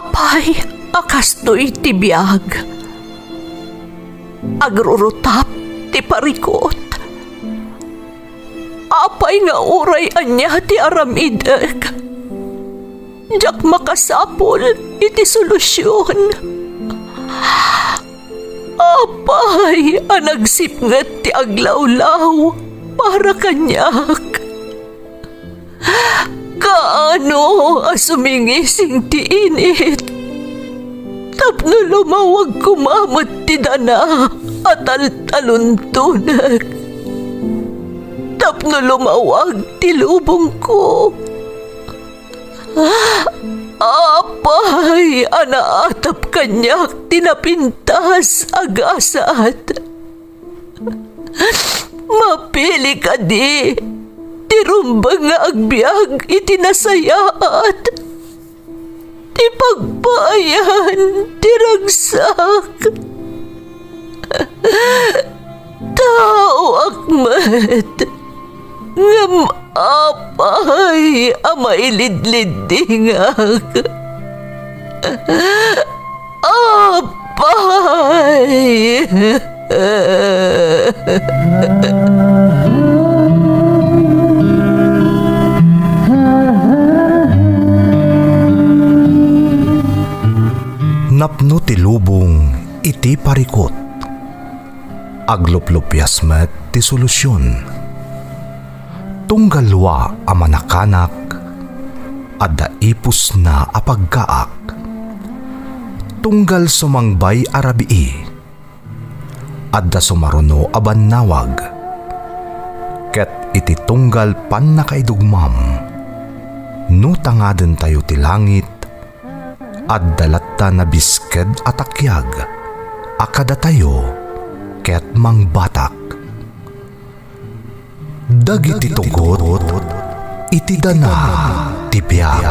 Apay, akastoy ti biyag. Agrurutap ti parikot. Apay nga uray anya ti aramideg. Jak makasapol iti solusyon. Apay, anagsipnget ti aglawlaw para kanyak. Kaano asumingising ti init? Tapno lumawag kumamot ti dana at taluntunag. Tapno lumawag ti lubong ko. Apay, anaatap kanyak tinapintas agasat. Mapili ka di, tirumbang nga agbyag itinasayaat. Ti pagbayan, tiragsak. Tao akmat, ngam apay, amailidlidingak. Apay. Napno ti lubong iti parikot. Agluplupyas met ti solusyon. Tunggalwa a manakanak, adda ipus na apagkaak. Tunggal sumangbay arabii, adda sumaruno abannawag. Ket iti tunggal pan nakaidugmam, no tangaden tayo ti langit, adda latta na bisked atakyag, akada tayo ket mangbatak. Dagiti tugot, iti dana ti biyag.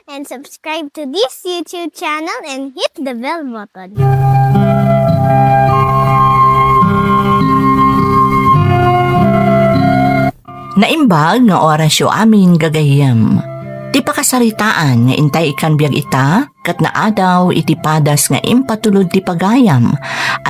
And subscribe to this YouTube channel and hit the bell button. Naimbag nga oras yo amin gagayem. Di pa kasaritaan nga intay ikan biyag ita, kat naadaw iti padas nga impatulod ti pagayam,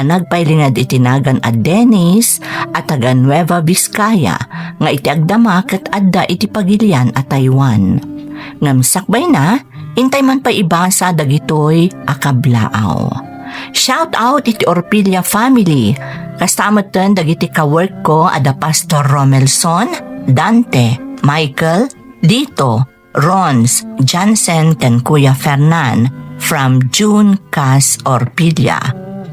anagpailingad itinagan a Dennis at taga Nueva Vizcaya, nga iti agdama kat adda iti pagilian a Taiwan. Ngam sakbay na, intay man pa ibasa dagitoy akablaaw. Shout out iti Orpilla family, kastamatan dagiti ka-work ko ada Pastor Romelson, Dante, Michael, Dito, Rons, Jansen, ken Kuya Fernan from June Cas Orpilla.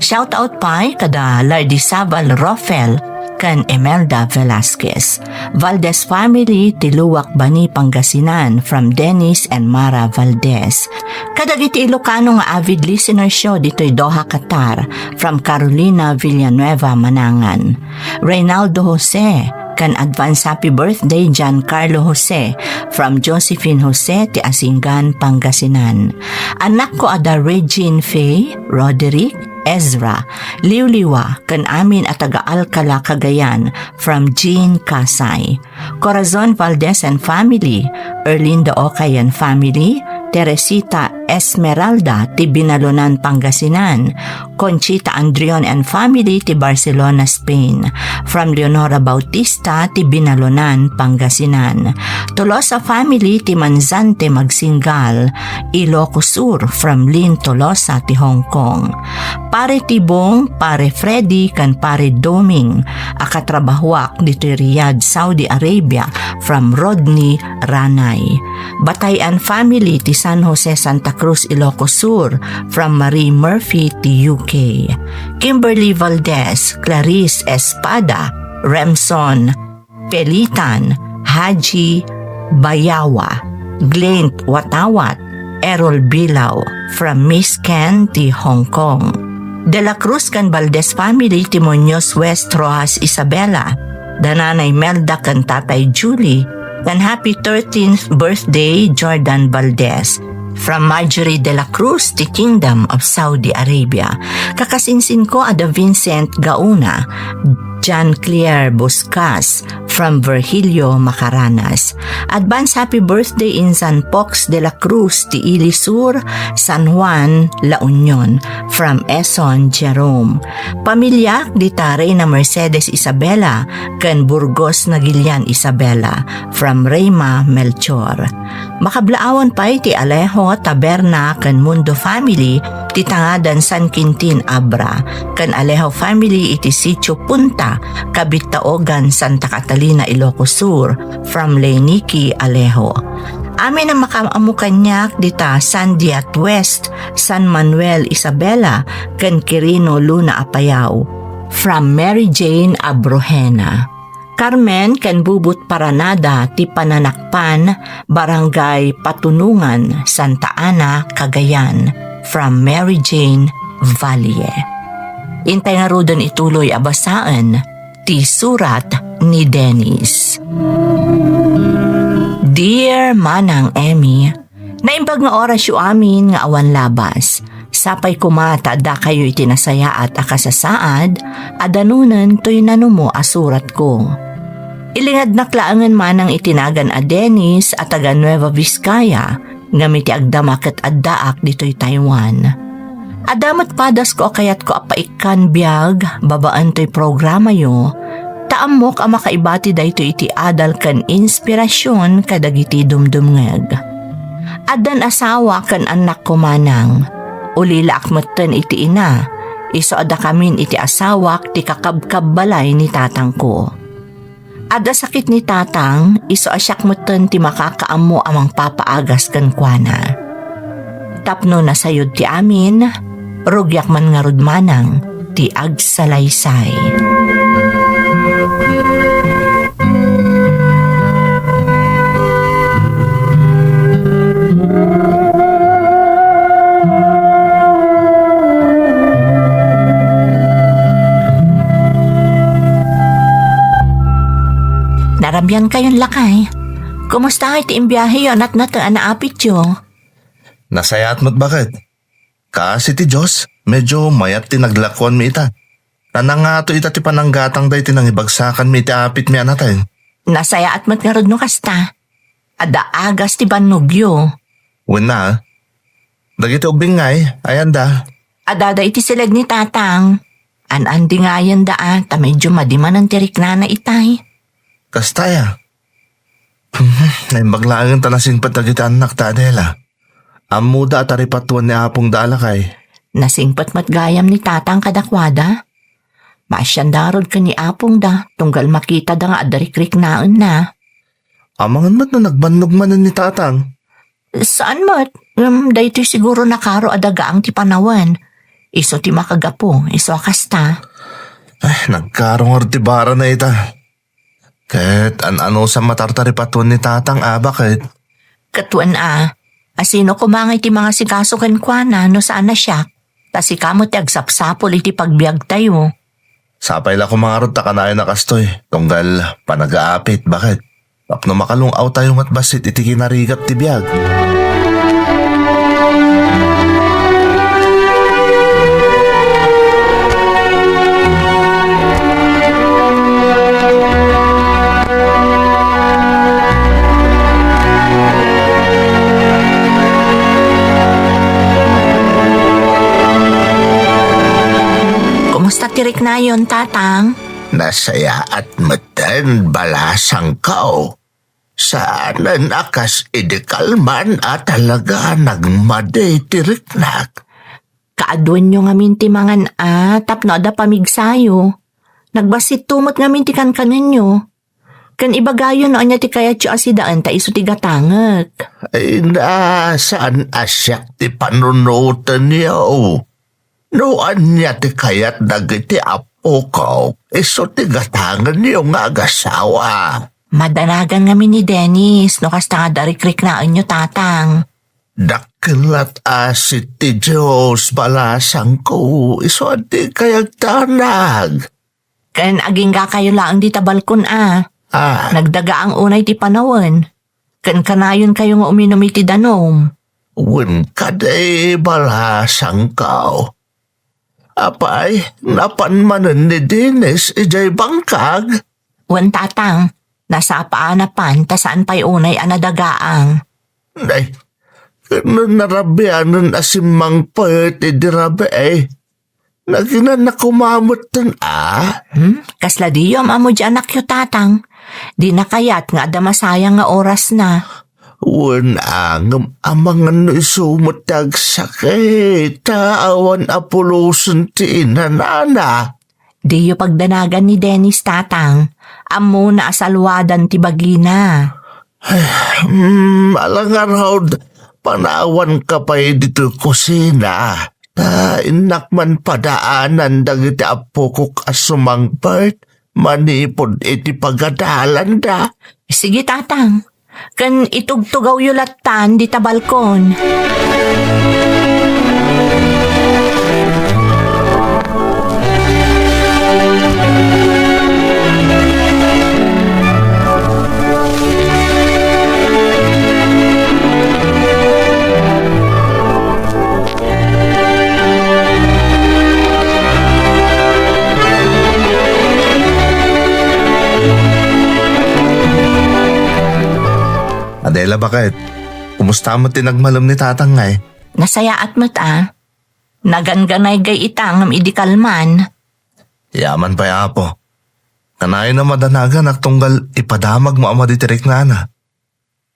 Shout out pa kada Lardisabal Rofel kan Emelda Velasquez. Valdez family, Tiluwak Bani, Pangasinan from Dennis and Mara Valdez. Kadagiti Ilocano nga avid listener show dito'y Doha, Qatar from Carolina Villanueva, Manangan. Reynaldo Jose, kan advance happy birthday Giancarlo Jose from Josephine Jose ti Asingan, Pangasinan. Anak ko ada Regine Faye, Roderick, Ezra, Liwliwa, kan amin at taga-Alcala, Cagayan from Jean Kasay. Corazon Valdez and family, Erlinda Ocayan family, Teresita Esmeralda ti Binalunan, Pangasinan, Conchita Andrion and family ti Barcelona, Spain, from Leonora Bautista ti Binalunan, Pangasinan, Tolosa family ti Manzante, Magsingal, Ilocos Sur from Lynn Tolosa ti Hong Kong, pare Tibong, pare Freddy kan pare Doming, akatrabahuak dito Riyadh, Saudi Arabia from Rodney Ranay, Batayan family ti San Jose, Santa Cruz, Ilocos Sur from Marie Murphy ti UK, Kimberly Valdez, Clarice Espada, Remson Pelitan, Haji Bayawa, Glaint Watawat, Errol Bilaw from Miss Ken ti Hong Kong. De la Cruz kan Valdez family ti Muñoz West Rojas Isabela. Dananay Melda kan Tatay Julie. Kan happy 13th birthday Jordan Valdez. From Marjorie de la Cruz ti Kingdom of Saudi Arabia. Kakasinsin ko ada Vincent Gauna, John Claire Buscas from Virgilio Macaranas. Advance happy birthday in San Pox de la Cruz ti Ilisur, San Juan, La Union from Eson Jerome. Pamilya di Tare na Mercedes Isabela kan Burgos na Gilian Isabela from Reyma Melchor. Makablaawan pa ti Alejo Taberna kan Mundo family ti Tangadan San Quintin Abra kan Alejo family iti Sitio Punta Kabitaogan Santa Catalina Ilocos Sur from Leniki Alejo. Amin ang makaamukanyak dita Sandiat West San Manuel Isabela kan Quirino Luna Apayao from Mary Jane Abrojena. Carmen kan Bubut Paranada ti Pananakpan Barangay Patunungan Santa Ana Cagayan from Mary Jane Valle. Intay nga rodon ituloy abasaan ti surat ni Dennis. Dear Manang Emmy, naimbag nga oras yu amin nga awan labas. Sapay kumata da kayo itinasaya at akasasaad, adanunan to'y nanumo asurat ko. Ilingad naklaangan manang itinagan a Dennis at taga Nueva Vizcaya, ngamiti agdamak at addaak dito'y Taiwan. Adamat padas ko kayat ko apaikan biyag, babaan to'y programa yo, taamok ang makaibati dahito iti adal kan inspirasyon kadagiti dumdumngeg. Adan asawa kan anak ko manang, ulila akmatan iti ina, iso ada kamin iti asawak ti kakabkab balay ni tatang ko. Ada sakit ni tatang, iso asyakmatan ti makakaamo amang papaagas kan kuana. Tapno na sayod ti amin, rugyak man nga rudmanang ti agsalaysay. Narabyan kayon lakay. Kumusta iti imbiyahe yon at nataan na apit yo? Nasayat mo't bakit? Kasi ti Diyos, medyo mayat ti naglakon mi ita. Nanangato ita ti pananggatang day ti nang ibagsakan mi ti apit mi anatay. Nasaya at matngarod no kasta. Ada agas ti banugyo. Wala. Dagiti ubing ngay, ayan da. Adada iti silag ni tatang. An-andi nga yan ta medyo madiman ang tirik na itay. Kastaya. Naimbaglaang tanasing patagiti anak ta Adela. Amuda at aripatuan ni apong dalakay. Nasingpat matgayam ni tatang kadakwada. Maasyandarod ka ni apong da, tunggal makita da nga adarikrik naan na. Amangan mat na nagbannog manan ni tatang. Saan mat? Dahito siguro nakaro adagaang ti panawan. Iso ti makagapo, iso akasta. Ay, nagkarong ortibara na ita. Kahit ano sa matartaripatuan ni tatang bakit? Katuan asino kumangay ti mga sikasukan kwa na no saan na siya. Tasi kamo ti agsapsapol iti pagbiag tayo. Sapay la kumangarot ta kanayon na kastoy. Tunggal panag-aapit, bakit? Tapno makalungaw tayo matbasit iti kinarigat ti biyag. Kumusta tirik na yon, tatang? Nasaya at matan balasang kao. Saanan akas idikalman at talaga nagmaday tiriknak. Kaadwan nyo nga minti mangan tapno da pamigsayo. Nagbasit tumot nga minti kan nyo. Kan ibagayo no anya ti kaya tiyo asidaan ta iso ti gatangak. Ay saan asyak ti panunutan niya Noan niya ti kayat nagiti apo ko, iso ti gatangan niyo nga agasawa. Madanagan kami ni Dennis no kasta nga darikrik na inyo tatang. Dakilat asit ti Diyos balasang ko, iso di kayag tanag. Kan aging ga kayo lang di tabalkon Nagdaga ang unay ti panawan. Kan kanayon kayo nga uminom iti danom. Wen kaday balasang kao. Apay, napanmanan ni Dennis ijay bangkag. Wan tatang, nasa paanapan ta saan pa'y unay anadagaang. Nay, narabianan asimang pwede dirabe Naginan na kumamot tan Kasla di yung amo di anak yo tatang. Di na kayat nga damasayang nga oras na. Wen angam amangan no isumutag sakit. Taawan apulusun ti inanana. Di yung pagdanagan ni Dennis tatang. Amo na asalwadan ti bagina. Alangan raw, panawan ka pa dito kusina. Inakman padaanan dagiti apo ko kasumang part. Manipod iti pagadalan da. Sige tatang. Kan itugtugaw yulatan di ta balkon. Adela, bakit? Kumusta mo tinagmalam ni tatang nga Nasaya at mata. Naganganay gay itang idikalman. Yaman pa yapo. Kanayo na madanagan at tunggal ipadamag mo ama di tirik na.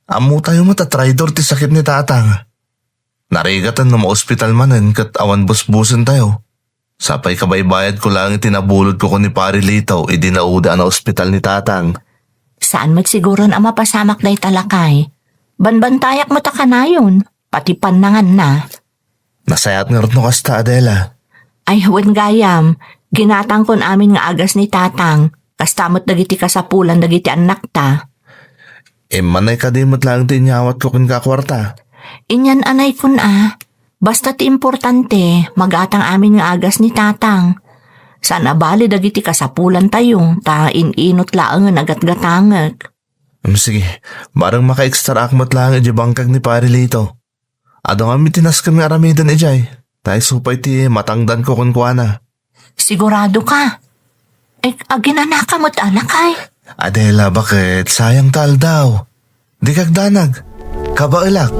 Amo tayo matatraidor ti sakit ni tatang. Narigatan na ma-ospital manen kat awan busbusan tayo. Sapay kabaybayad ko lang itinabulod ko ni Pari Lito idinauda na ospital ni tatang. Saan magsiguron ang mapasamak na italakay? Banbantayak mo ta kanayon, pati panangan na. Nasayat nga rin no kasta, Adela. Ay huwag gayam, ginatang kon amin nga agas ni tatang, kastamot dagiti kasapulan dagiti anak ta. Manay kadimot lang tinyawat ko kung kakwarta. Inyan anay kun basta ti importante, magatang amin nga agas ni tatang. Sana bali dagiti kasapulan tayo, ta inot laangan agat-gatangag. Sige, barang maka-extra akmat lang iji bangkag ni Pari Lito. Ado nga mitinaskan nga aramidan ijay. Tayo supay ti matangdan ko kunkwana. Sigurado ka? Aginanaka mo't alakay. Adela, bakit? Sayang tal daw. Di kagdanag. Kabailak.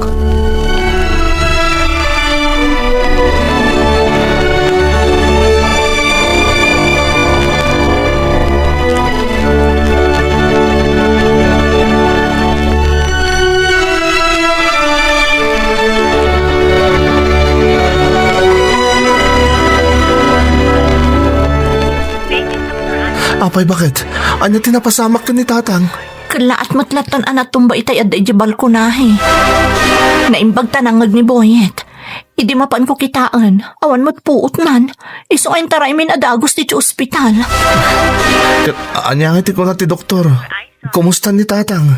Apay, bakit? Anya tinapasamak ka ni tatang? Kalaat matlatan anak tumba itay at di balkonahe. Naimbag tanangag ni Boyet. Idi mapan ko kitaan. Awan mo't puot man. Iso ay taray min adagos ti ospital. Anya nga ti ko na ti doktor. Kumusta ni tatang?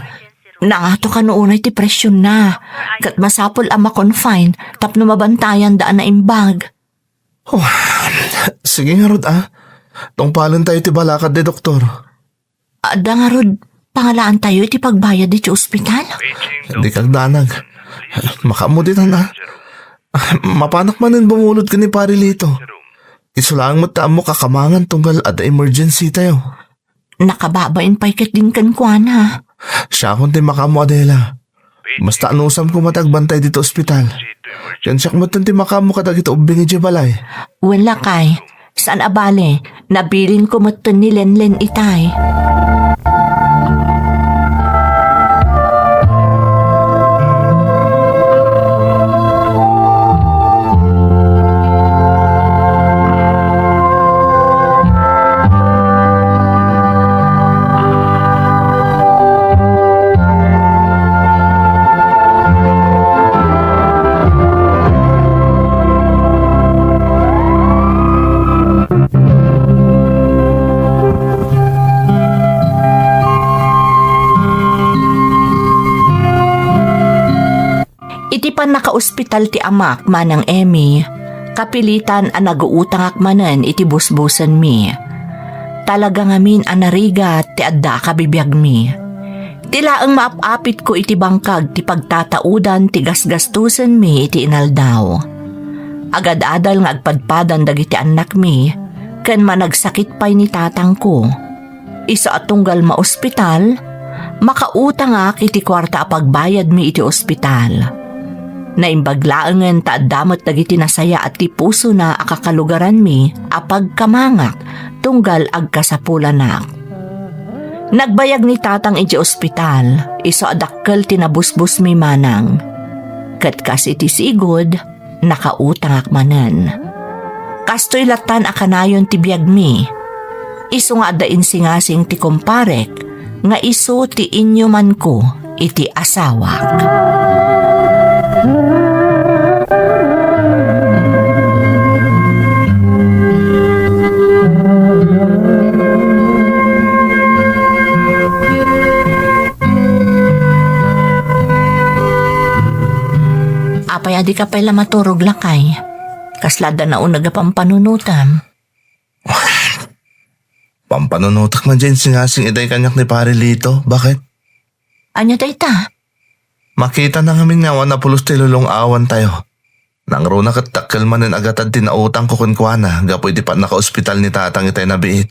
Nangato ka noon ay ti presyon na. Kat masapol ang makonfine. Tapno mabantayan daan na imbag. Oh, sige nga Rod Tong palon tayo ti balakad ni doktor. Ada nga Rod, pangalaan tayo iti pagbayad di ospital. Hindi kagdanag. Makamuditan Mapanak manin bumulod ka ni Pari Lito. Isulang mo taam mo kakamangan tunggal ada emergency tayo. Nakababain pa'y ket din kan kuana. Siya kung ti makamo, Adela. Basta anusam ko matagbantay dito ospital. Yan siya kumatun ti makamo kadag ito ubing iti balay. Wala kay. Saan abale? Nabilin ko matun ni Lenlen itay. Iti pan naka-ospital ti amak manang Emmy, kapilitan ang nag-uutang akmanan iti busbusan mi. Talaga ngamin ang narigat ti adda kabibiyag mi. Tila ang maapapit ko iti bangkag ti pagtataudan ti gasgastusan mi iti inaldaw. Agad-adal nga agpadpadan dagiti anak mi, ken managsakit pay ni tatang ko. Isa at tunggal ma-ospital, makautang ak iti kwarta a pagbayad mi iti ospital. Naimbaglaangan ta addamat dagiti nasaya at ti puso na akakalugaran mi apag kamangak tunggal agkasapulanak. Nagbayag ni tatang iti ospital, iso adakkel tinabusbus mi manang. Kat kas iti sigod, nakautang akmanan. Kastoy latan akanayon ti biyag mi. Iso nga adain singasing ti komparek, nga iso ti inyo man ko iti asawak. Apay adi ka pala maturog lakay. Kaslada na unag pampanunutam. Pampanunutak man dyan singasing iday kanyak ni pare Lito. Bakit? Anya dayta? Makita na ngamin nga na pulos ti lulong awan tayo. Nang runa kat takkel manin agatad tinautang ko kunkwana, gapoy di pa naka-ospital ni tatang itay nabiit.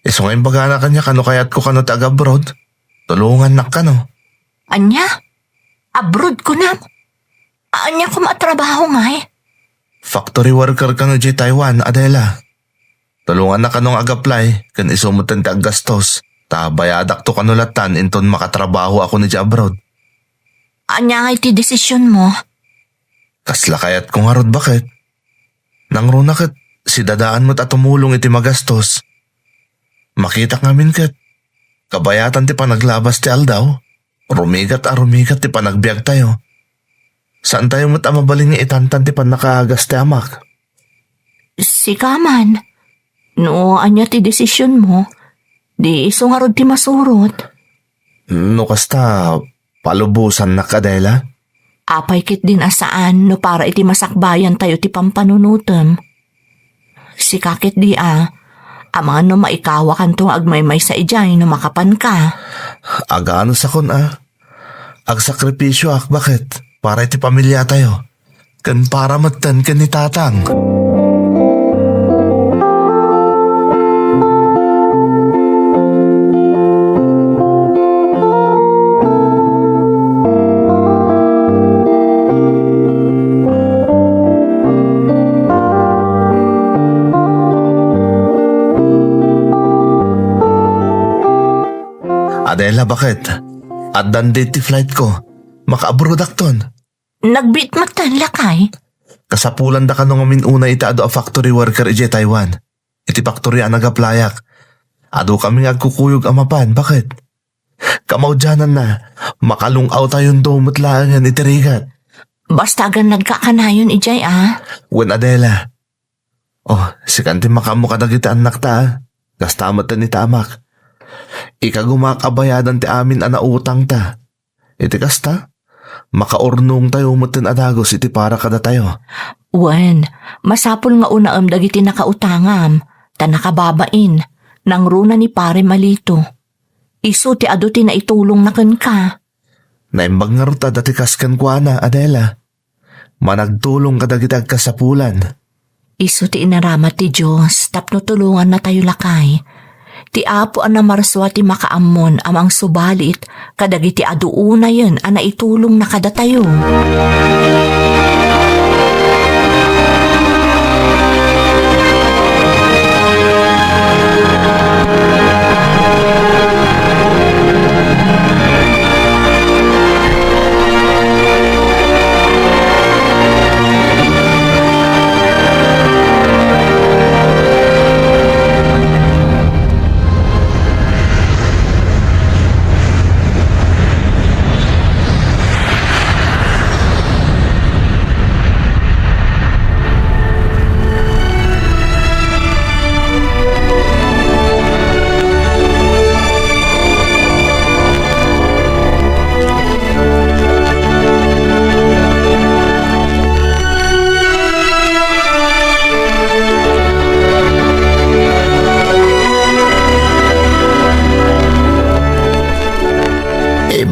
Iso ngayon baga na kanya kano kaya't ko kano taga-abroad. Tulungan na kano. Anya? Abroad ko na? Anya ko matrabaho nga eh. Factory worker kano di Taiwan, Adela. Tulungan na kanong ag-apply, kan isumutan ti aggastos. Ta bayadak to kanulatan inton makatrabaho ako ni di abroad. Anya nga iti desisyon mo? Kasla kayat kong harod bakit? Nang runa kat, si dadaan mo't at tumulong iti magastos. Makita ngamin kat, kabayatan ti panaglabas ti aldaw, rumigat ti panagbiag tayo. Saan tayo mo't amabaling nga itantan ti panakagas ti amak? Si Kaman, no anya ti desisyon mo, di iso nga rod ti masurot. No kasta, palubusan na Adela? Apay kit din asaan no para iti masakbayan tayo ti pampanunutem. Si kakit di ama no maikawakan to agmaymay sa ijay no makapan ka. Agaano sa kun agsakripisyo ak bakit? Para iti pamilya tayo. Kan para matan kan ni tatang. Adela, bakit? At dandate flight ko. Maka-abroad akton. Nagbit matan lakay. Kasapulan da ka nung amin una ita ado a factory worker ije Taiwan. Iti factory ang nagaplayak. Ado kami agkukuyog amapan. Bakit? Kamaudyanan na. Makalungaw tayong dumutlangan itirigat. Basta gan nagkakanayon ijay Wen Adela. Oh, si kanti makamu ka dagiti anak ta. Gastamat ni tamak. Ikagumakabayadan ti amin anautang ta. Iti kasta, makaurnong tayo mutin adagos iti para kada tayo. Wen, masapul nga unaam dagiti nakautangam, ta nakababain, nang runa ni pare malito. Isu ti adu ti na itulong na ken ka. Naimbag nga ruta dati kaskan kwa na, Adela. Managtulong kadagitag kasapulan. Isu ti inaramat ti Diyos, tapno tulungan na tayo lakay. Ti apo ang namarswa ti makaammon amang subalit, kadagiti aduuna yun ang naitulong na kada tayo.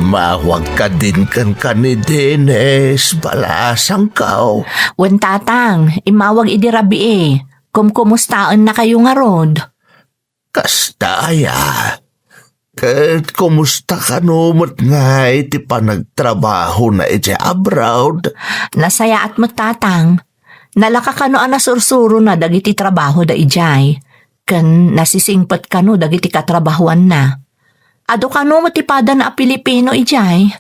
Imawag ka din kan ni Dennis, balasang kao. Wen tatang, imawag idi rabi Kumumustaan na kayo nga rod? Kastaya. Kat kumusta ka numot nga iti panagtrabaho na iti abroad? Nasaya at magtatang. Nalaka kano ana sursuro na dagiti trabaho da ijay. Kan nasisingpat kano dagiti katrabahuan na. Ado kano matipada na a Pilipino ijay?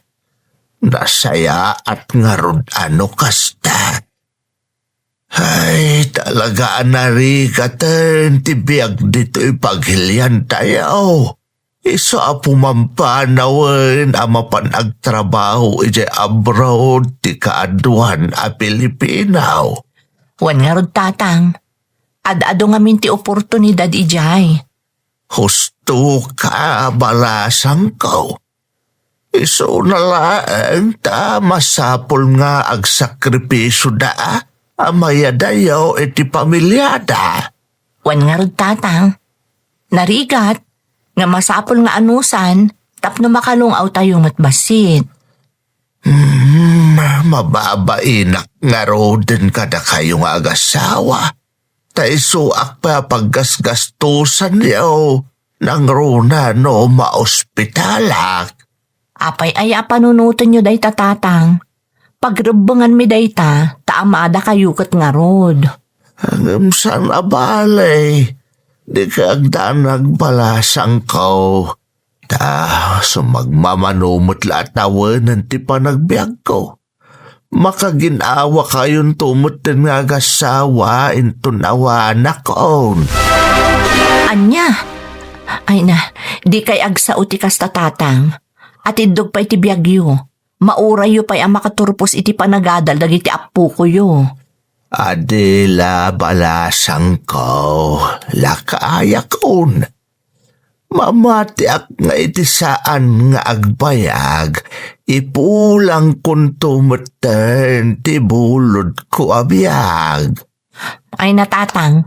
Nasaya at nga rod ano kasta. Ay, talaga narikatan tibiyag dito ipaghilyan tayo. Isa pumampanawan ama panagtrabaho ije abroad ti kaaduan a Pilipinaw. Wan nga rod tatang. Ad-ado nga minti oportunidad ijay. Husto ka balasang ko. Iso na lang ta masapol nga agsakripisyo da. Amaya dayaw iti pamilyada. Wan nga rod tatang. Narigat. Nga masapol nga anusan. Tapno makalungaw tayo matbasit. Mababainak nga roden kada kayo nga agasawa. Taisuak pa paggasgastusan niyo. Nang runa no maospitalak. Apay ay panunutan nyo day tatatang. Pagrebangan mi day taamada kayo kat nga rod. Hanggang saan abalay, di ka agdanag balasang ko. Sumagmamanumot lahat tawanan ti panagbiag ko. Makaginawa kayon tumot din nga gasawa intunawa na koon. Anya? Ay na, di kay agsao ti kas tatatang. At idog pa iti biyagyo. Maurayo pa'y ang makaturpos iti panagadal dagiti apu ko yo. Adela balasang ko, lakaya kun. Mamatiak nga iti saan nga agbayag, ipulang kun tumuten ti bulod ko abiyag. Ay natatang,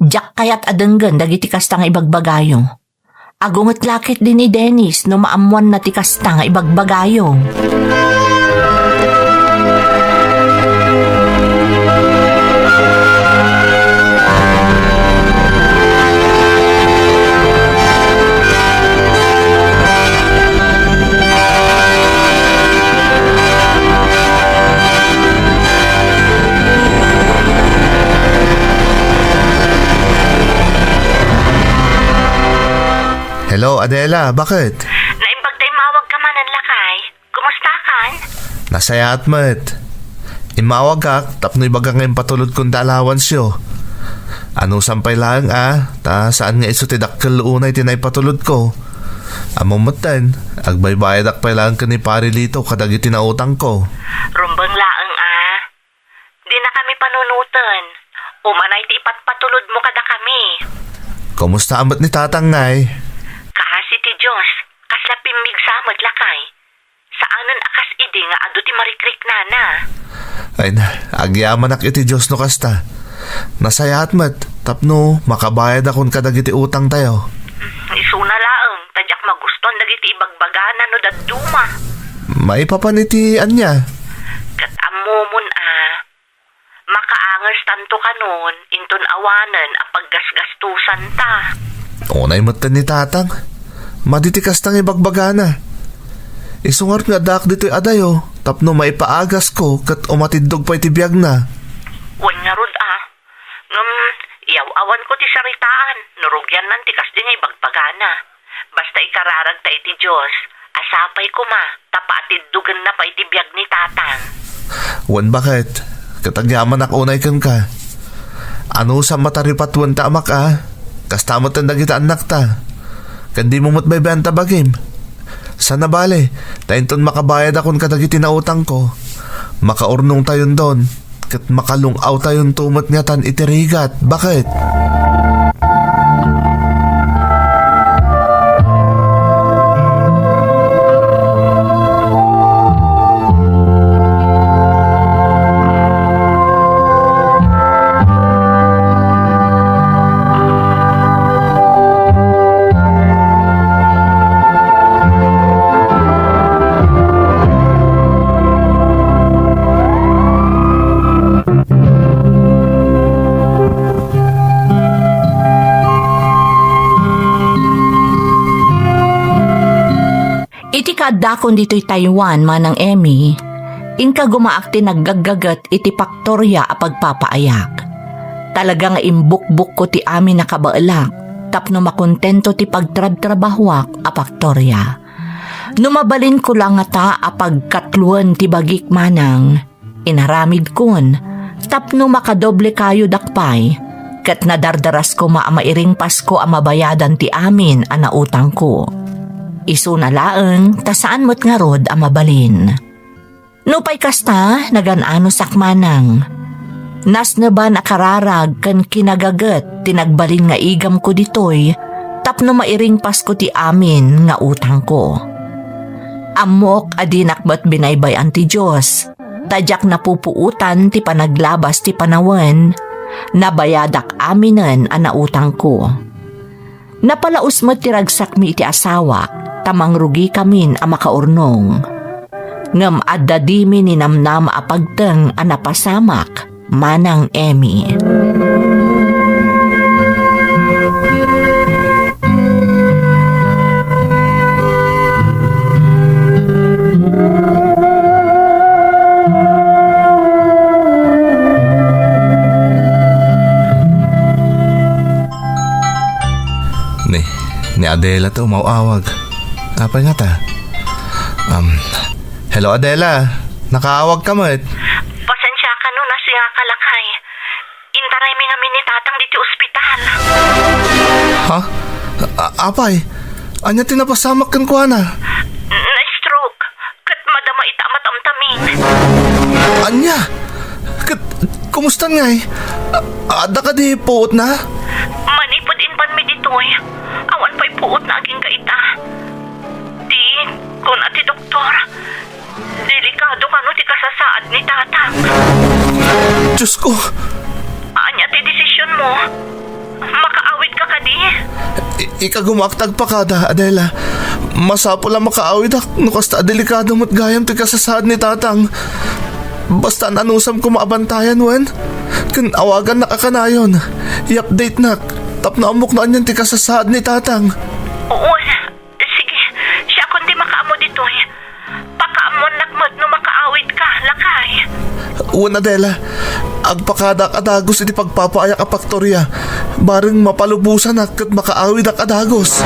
jak kayat adenggan dagiti kasta nga ibagbagayo. Agungot lakit din ni Dennis no maamuan na ti kasta nga ibagbagayo. Hello, Adela, bakit? Naimbag day mawag ka manan lakay. Kumusta kan? Nasaya at mat. Imawag ka, tapno ibaga ngayon patulod kong dalawan siyo. Ano sampay lang saan nga iso tidakkel unay tinay patulod ko. Amamatan, agbaybayad akpay lang ka ni Parilito kadag itinautang ko. Rumbang laang Di na kami panunutan. Umanay ti ipatpatulod mo kada kami. Kumusta amat ni tatang ngay? Kahasi ti Diyos, kasla pimig samad lakay. Saanan akas idi nga ado ti marikrik nana. Ay na, agyaman ak iti Diyos no kasta. Nasaya at mat, tapno makabayad akong kadag iti utang tayo. Isuna laang, tadyak maguston dagiti ibagbagana no daduma. Maipapaniti anya. Kat amumun makaangas tanto kanon, inton awanan a paggasgastusan ta. Unay matan ni tatang. Maditikas tang ibagbagana. Isungar nga dak dito'y adayo. Tapno maipaagas ko kat umatidog pa itibiyag na. Wan nga rod iyaw-awan ko ti saritaan. Nurugyan nan tikas di nga ibagbagana. Basta ikararag ta iti Diyos. Asapay ko tapatiddugan na pa itibiyag ni tatang. Wan bakit? Katagyaman ak unay kan ka. Ano sa mataripatuan ta amak Kastamot ang dagita anak ta. Kandi mo matbaybenta bagim. Sana bale, tainton makabayad akong kadagiti na utang ko. Makaurnong tayon doon. Kat makalungaw tayon tumot nga tan itirigat. Bakit? Iti kadakon dito'y Taiwan manang Emmy, inka gumaakti naggaggagat iti Paktorya a pagpapaayak. Talaga nga imbukbuk ko ti amin nakabaalak, tapno makontento ti pagtrab-trabahwak a Paktorya. Numabalin ko lang nga ta a pagkatluan ti bagik manang, inaramid kon, tapno makadoble kayo dakpay, kat nadardaras ko maamairing Pasko a mabayadan ti amin a nautang ko. Isu na laeng, tasaan mo't nga rod a mabalin. Nupay kasta, naganano sakmanang. Nas na ba nakararag kan kinagagat, tinagbalin nga igam ko ditoy, tapno mairing Pasko ti amin nga utang ko. Amok adinak ba't binaybayan ti Diyos, tadyak napupuutan ti panaglabas ti panawan, nabayadak aminen a nautang ko. Napalaos mo ti ragsak mi iti asawa, tamang rugi kamin a makaurnong. Ngam addadimi ni namnam a pagteng a napasamak, manang Emmy. Ni Adela to mauawag. Apa nga ta? Hello Adela, nakaawag ka mo Pasensya ka no na siya kalakay. Intaray mi ngamin ni tatang dito ospital. Ha? Apay, anya tinapasamak kan kuha na? Na-stroke, kat madama ita matamtamin. Anya? Kumusta nga Ada ka di puot na? Manipod inpan mi ditoy. Awan pa'y puot na aging kaita. Di, kun ati doktor, delikado ka no ti kasasaad ni tatang. Diyos ko, Anya ti desisyon mo? Makaawid ka di? ikagumaktag pa kada, Adela. Masapo lang makaawid no kasta delikado mo't gayam ti kasasaad ni tatang. Basta nanusam ko maabantayan, wen. Kan awagan na kakanayon. I-update na. Tapno amok na anyan ti kasasaad ni tatang. Oo, sige. Siya kundi makaamo ditoy. Pakaamon nakmad no makaawid ka, lakay. Una Adela, agpakadak adagos iti pagpapaayak a Paktorya. Bareng mapalubusan at makaawid ak adagos.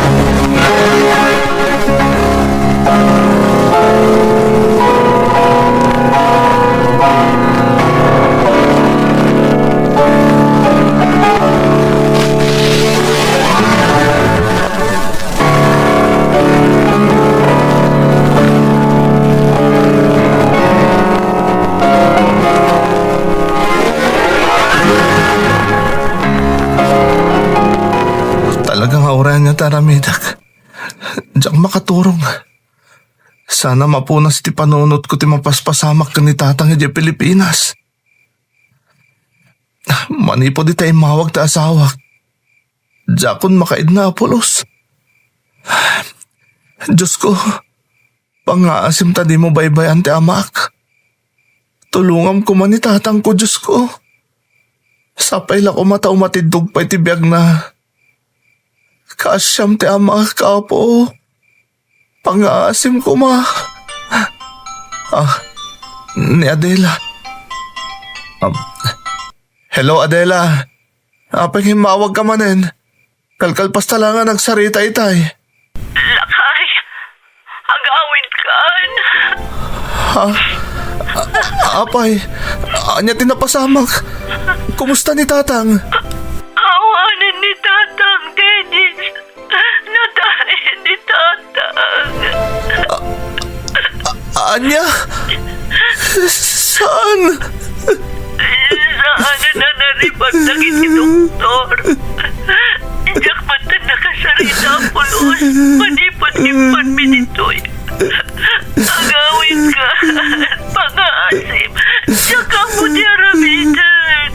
Talagang aura niya taramidak. Diyak makaturong. Sana mapunas ti panunot ko ti mapaspasamak ka ni tatang iti Pilipinas. Manipo di tayo mawag ta asawak. Diyakon makaid na apulos. Diyos ko, pangaasim ta di mo baybayan ti amak. Tulungam ko man ni tatang ko, Diyos ko. Sapay la ko mata umatidog pa iti biyag na. Kasyam ti ama kapo. Pangaasim ko ma. Ni Adela. Hello Adela. Apeng himawag ka manen. Kalkalpas talangan nagsarita itay. Lakay, agawid kan. Ha? Apay, anya tinapasamak. Kumusta ni tatang? Awanan ni tatang, Dennis. Natahin ni tatang. Anya? Saan? Saan na naribag lagi si doktor? Diyak mata nakasarita pulos. Manipon-ipon minitoy. Agawin ka. Pang-aasim. Saka mo diaramitan.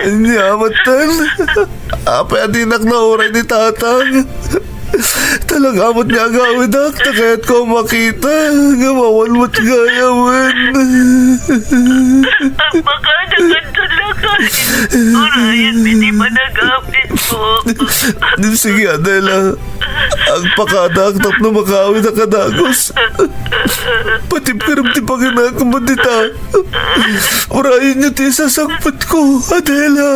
Niyamatan. Apay adinak na oray ni tatang. Talagamot niya agawin ak. Takayat ko makita. Gamawan mo't gayawan. Ang makadagan talaga. Urayan, hindi pa nagamit mo. Sige Adela. Ang pakadaktak na makawi na kadagos. Patip ka rin ti paginago mo dita. Urayin niyo ti sasangpat ko, Adela.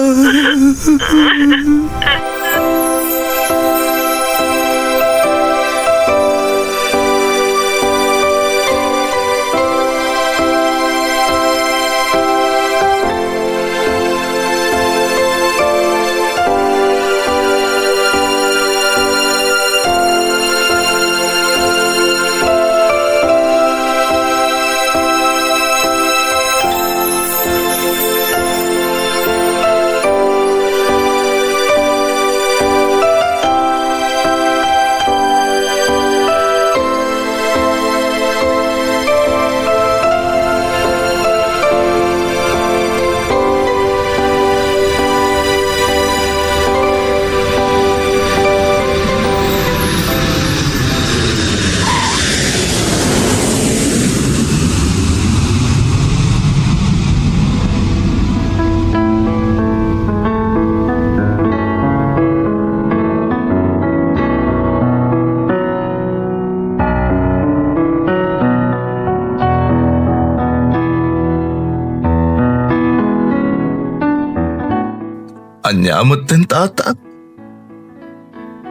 Anyamot din tatat.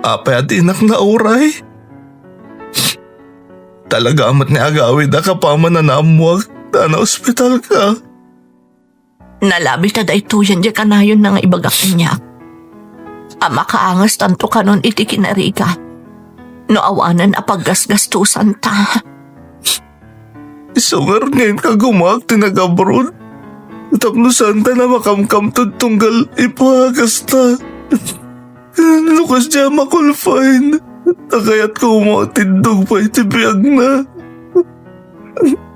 Apay at inak na uray. Talaga amat ni agawid na kapaman na naamuag na ospital ka. Nalabi ta da ito yan di kanayon na nga ibagak niya. Ama kaangas tanto kanon iti kinariga. No awanan apaggasgastusan ta. Isungar ngayon ka gumag tinagabrood. Tapno santa na makamkam tunggal ipagas ta. Lukas dya makulfain. Takayat ko umatindog pa itibiyag na.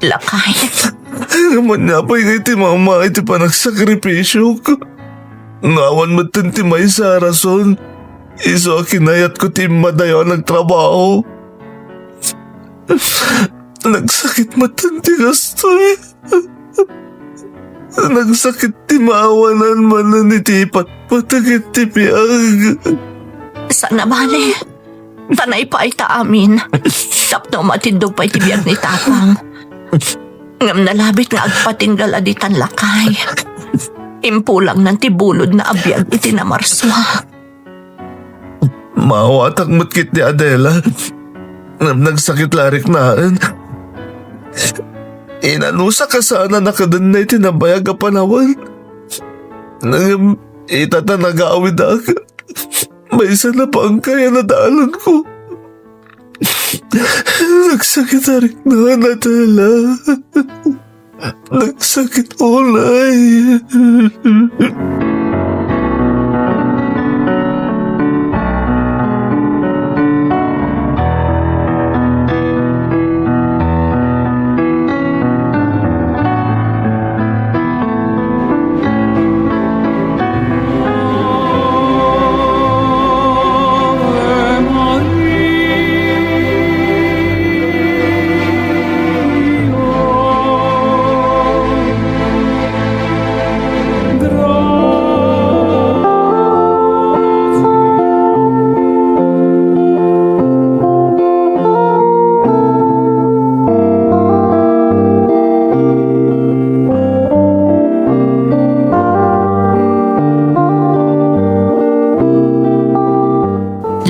Lakay. Naman niya pa yung iti mama iti panagsakripisyo ko. Ngawan mo ti may sa rason. Iso kinayat ko ti madayo nagtrabaho. Nagsakit matanti gastoy. Nagsakit ti maawanan man na nitipat patagit ti piag. Sana bale. Tanay pa ay ta amin. Tapno matindog pa itibiyag ni Tatang. Ngam nalabit nga agpatinggal aditan lakay. Impulang ng tibulod na abiyag iti na marswa. Mawatag matkit ni Adela. Nagsakit larik naan. Inanusa ka sana nakadan na itinabayag ka panawan. Nang itata nag-aawid ako. May isa na pa ang kaya na daalan ko. Nagsakit larik naan, Adela. Nagsakit ulay.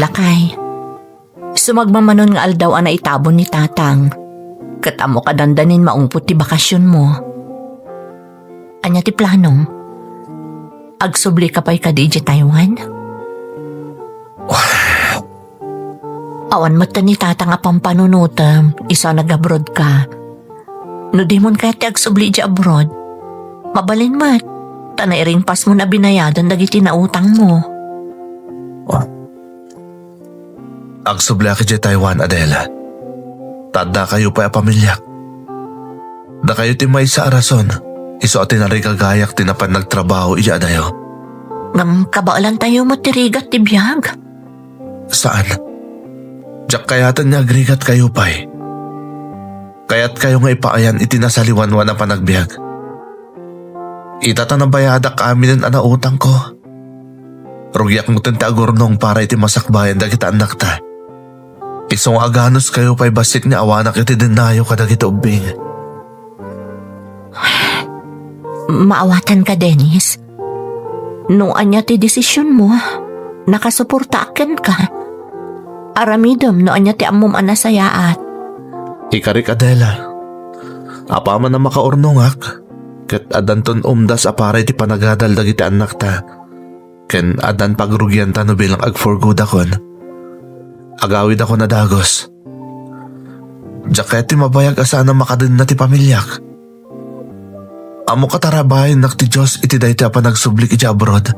Lakay. Sumagmamanon nga aldaw na itabon ni Tatang. Katamo ka dandanin maungpot ti bakasyon mo. Anya ti planong? Agsubli ka pa'y ka di Taiwan? Awan mata ni Tatang nga pampanunutam, isa nag-abroad ka. No di mon kaya ti agsubli di abroad. Mabalin mat, tanay ring pas mo na binayadan dagiti na utang mo. Agsubli ka di Taiwan, Adela. Tada kayo pa pamilyak. Da kayo ti may sa arason. Iso atin na rin kagayak tinapan nagtrabaho iya dayo. Ngam kabaalan tayo matirigat ti biyag. Saan? Diyak kayatan niya agrigat kayo pa'y. Kaya't kayo nga ipaayan itinasaliwanwan na panagbiag. Itatanabayadak amin ang anautang ko. Rugyak mo tinta agurnong para iti masakbayan dagita anak ta. Isong aganos kayo pa'y basit ni awanak iti dinayo kadagiti ubing. Maawatan ka, Dennis. No anya ti desisyon mo, nakasuporta akin ka. Aramidom no anya ti amom anasayaat. Ikarik Adela, apaman na makaurnongak, ket adanton umdas aparay ti panagadal dagiti anak ta, ken adan pagrugyan ta no bilang agforgood akon. Agawid ako na dagos. Jaket ti mabayag asana makadin na ti pamilyak. Amo katarabahin nak ti Diyos iti dayti pa nagsublik iti abroad.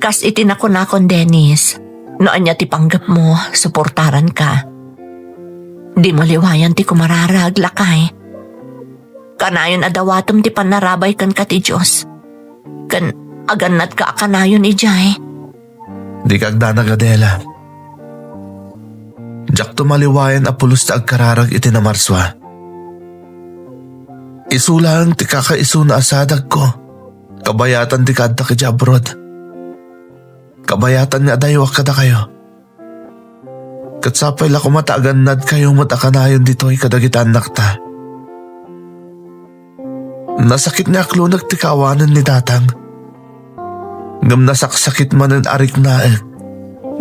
Kas itinakon-nakon, Dennis. No anya ti panggap mo, suportaran ka. Di mo liwayan ti kumararag, lakay. Kanayon adawatom ti panarabay kan ka ti Diyos. Kan aganat ka akanayon ijay. Di kagdanag Adela. Jak tumaliwayan apulos ti agkararag iti namarswa. Isulang ti kakaiso na asadag ko. Kabayatan ti kadta ki abroad. Kabayatan nga daywak kada kayo. Katsapay la kumatagan nad kayo matakanayon dito'y kadagit anak ta. Nasakit ni aklo nagtikawanan ni tatang. Ngam nasaksakit man ang arik naek.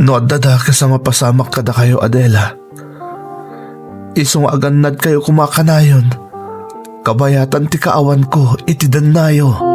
No adada kasama pasamak kada kayo Adela. Isong agan nad kayo kumakanayon. Kabayatan ti kaawan ko iti danayo.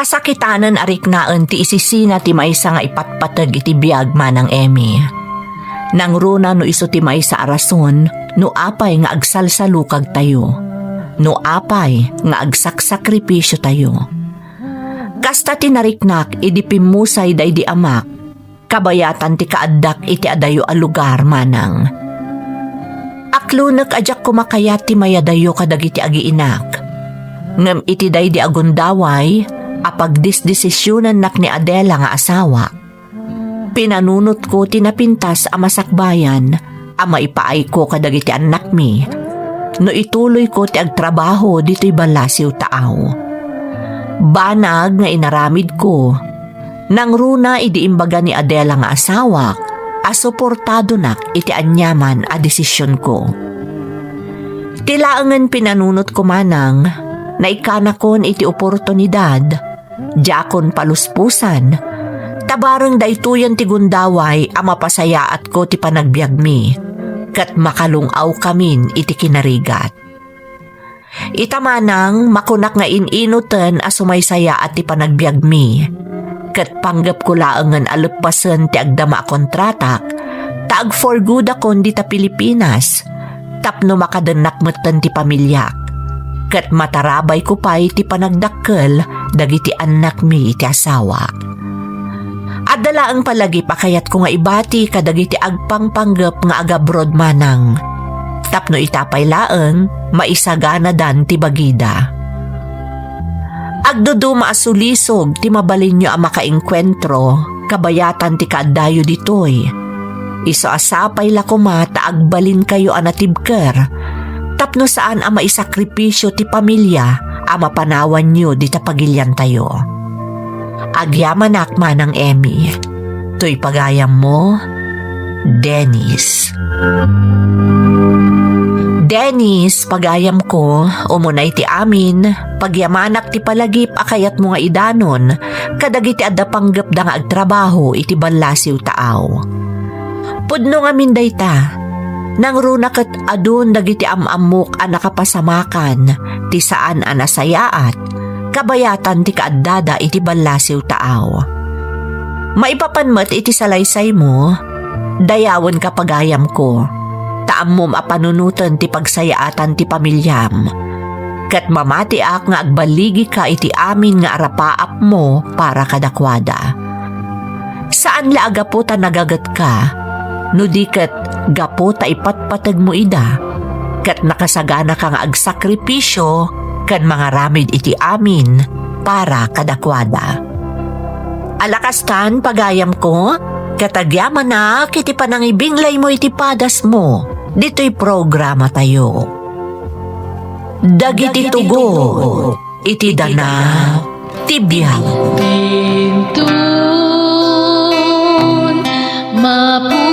Kasakitanan arik naan ti isisina ti maysa nga ipatpatag iti biag manang Emmy. Nang runa no iso ti maysa arason, no apay nga agsalsalukag tayo. No apay nga agsaksakripisyo tayo. Kasta ti nariknak idi pimusay day di amak, kabayatan ti kaaddak iti adayo a lugar manang. Aklunak ajak kumakayat ti mayadayo kadagiti agiinak. Ngem iti day di agundaway, apag disdesisyonan nak ni Adela nga asawa. Pinanunot ko tinapintas a masakbayan, ama ipaay ko kadagiti anak mi. No ituloy ko ti agtrabaho dito'y balasiw taaw. Banag nga inaramid ko. Nang runa idi imbaga ni Adela nga asawa, asuportado nak iti anyaman a desisyon ko. Tilaangan pinanunot ko manang, na ikanakon iti oportunidad, jakon paluspusan, tabarang daytoyan ti gundaway a mapasayaat ko ti panagbiag mi, kat makalungaw kamin iti kinarigat. Itamanang makunak nga ininutan a sumaysaya at ti panagbiag mi, kat panggap ko laangan alupasan ti agdama kontratak, taag for good akon di ta Pilipinas, tapno makadanak matan ti pamilyak. Kat matarabay ko pa'y ti panagdakkel dagiti anak mi iti asawa. Adala ang palagi pakayat ko nga ibati kadagiti agpangpanggap nga agabroad manang. Tapno itapay laeng maisagana dan ti bagida. Agdudu maasulisog ti mabalin nyo ang makainkwentro kabayatan ti kaadayo ditoy. Iso asapay la kumata agbalin kayo anatibker. Tapno saan ang maisakripisyo ti pamilya ang mapanawan nyo di tapagilyan tayo. Agyaman akman ng Emmy. To'y pagayam mo, Dennis. Dennis, pagayam ko, umunay ti amin, pagyamanak ti palagip akayat mo nga idanon, kadagiti adda panggap da nga agtrabaho iti balasiw taaw. Pudno nga minday ta, Nang runa kat adun dagiti amamok a nakapasamakan, ti saan a nasayaat, kabayatan ti kaaddada iti balasiw taaw. Maipapanmat iti salaysay mo, dayawan ka pagayam ko, taamom a panunutan ti pagsayaatan ti pamilyam, kat mamatiak nga agbaligi ka iti amin nga arapaap mo para kadakwada. Saan la agapo ta nagagat ka, no di kat gapo ta ipatpatag mo ida, kat nakasagana ka nga agsakripisyo kan mga ramid iti amin para kadakwada. Alakastan pagayam ko, katagyaman na kiti panangibinglay mo iti padas mo, dito'y programa tayo. Dagiti tugo, iti dana, tibiyang. Bintun, mapu